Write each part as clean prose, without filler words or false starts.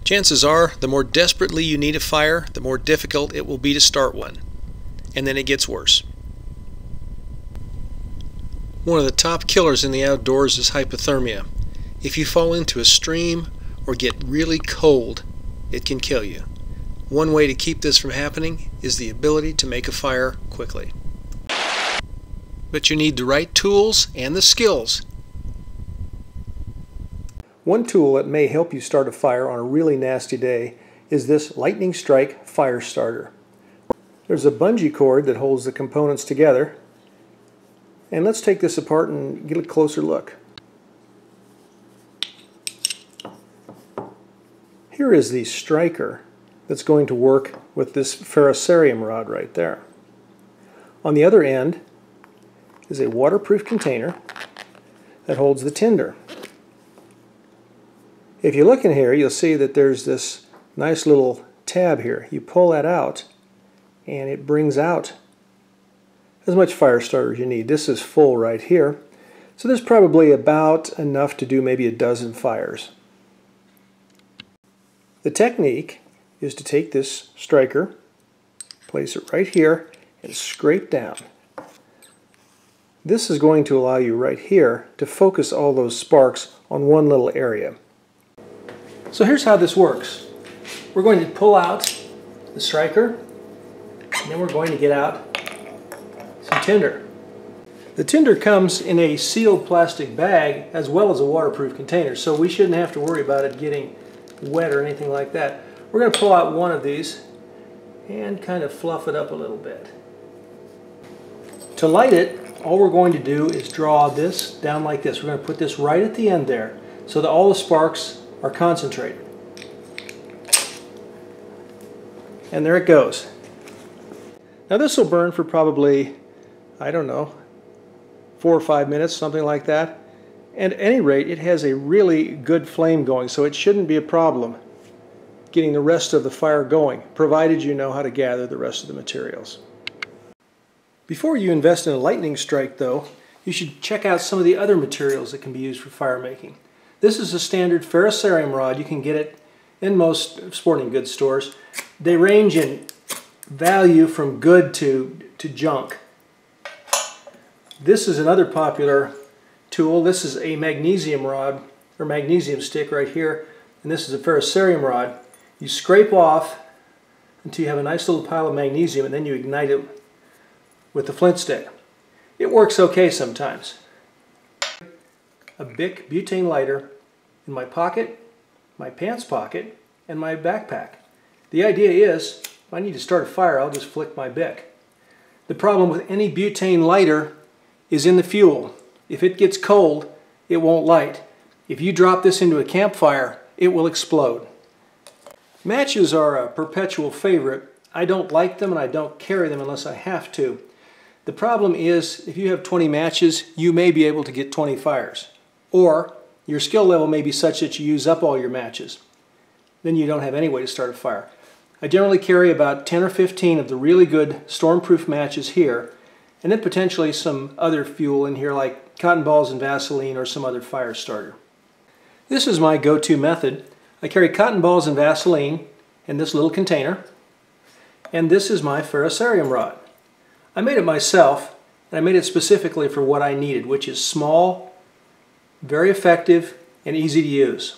Chances are, the more desperately you need a fire, the more difficult it will be to start one. And then it gets worse. One of the top killers in the outdoors is hypothermia. If you fall into a stream or get really cold, it can kill you. One way to keep this from happening is the ability to make a fire quickly. But you need the right tools and the skills. One tool that may help you start a fire on a really nasty day is this lightning strike fire starter. There's a bungee cord that holds the components together. And let's take this apart and get a closer look. Here is the striker that's going to work with this ferrocerium rod right there. On the other end is a waterproof container that holds the tinder. If you look in here, you'll see that there's this nice little tab here. You pull that out and it brings out as much fire starter as you need. This is full right here, so there's probably about enough to do maybe a dozen fires. The technique is to take this striker, place it right here, and scrape down. This is going to allow you right here to focus all those sparks on one little area. So here's how this works. We're going to pull out the striker, and then we're going to get out some tinder. The tinder comes in a sealed plastic bag as well as a waterproof container, so we shouldn't have to worry about it getting wet or anything like that. We're going to pull out one of these and kind of fluff it up a little bit. To light it, all we're going to do is draw this down like this. We're going to put this right at the end there so that all the sparks are concentrated. And there it goes. Now this will burn for probably, I don't know, 4 or 5 minutes, something like that. And at any rate, it has a really good flame going, so it shouldn't be a problem getting the rest of the fire going, provided you know how to gather the rest of the materials. Before you invest in a lightning strike, though, you should check out some of the other materials that can be used for fire making. This is a standard ferrocerium rod. You can get it in most sporting goods stores. They range in value from good to junk. This is another popular tool. This is a magnesium rod, or magnesium stick right here, and this is a ferrocerium rod. You scrape off until you have a nice little pile of magnesium, and then you ignite it with the flint stick. It works okay sometimes. A Bic butane lighter in my pocket, my pants pocket, and my backpack. The idea is, if I need to start a fire, I'll just flick my Bic. The problem with any butane lighter is in the fuel. If it gets cold, it won't light. If you drop this into a campfire, it will explode. Matches are a perpetual favorite. I don't like them and I don't carry them unless I have to. The problem is, if you have 20 matches, you may be able to get 20 fires. Or your skill level may be such that you use up all your matches. Then you don't have any way to start a fire. I generally carry about 10 or 15 of the really good stormproof matches here, and then potentially some other fuel in here like cotton balls and Vaseline or some other fire starter. This is my go-to method. I carry cotton balls and Vaseline in this little container, and this is my ferrocerium rod. I made it myself, and I made it specifically for what I needed, which is small, very effective, and easy to use.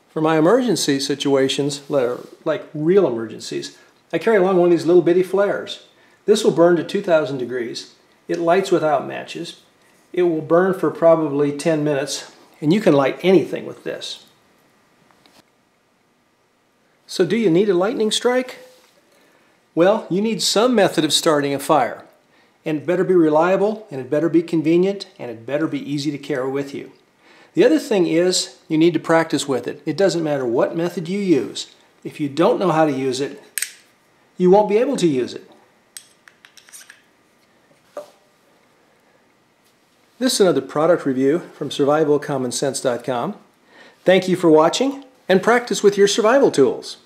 For my emergency situations, like real emergencies, I carry along one of these little bitty flares. This will burn to 2,000 degrees. It lights without matches. It will burn for probably 10 minutes, and you can light anything with this. So do you need a lightning strike? Well, you need some method of starting a fire. And it better be reliable, and it better be convenient, and it better be easy to carry with you. The other thing is, you need to practice with it. It doesn't matter what method you use. If you don't know how to use it, you won't be able to use it. This is another product review from survivalcommonsense.com. Thank you for watching, and practice with your survival tools.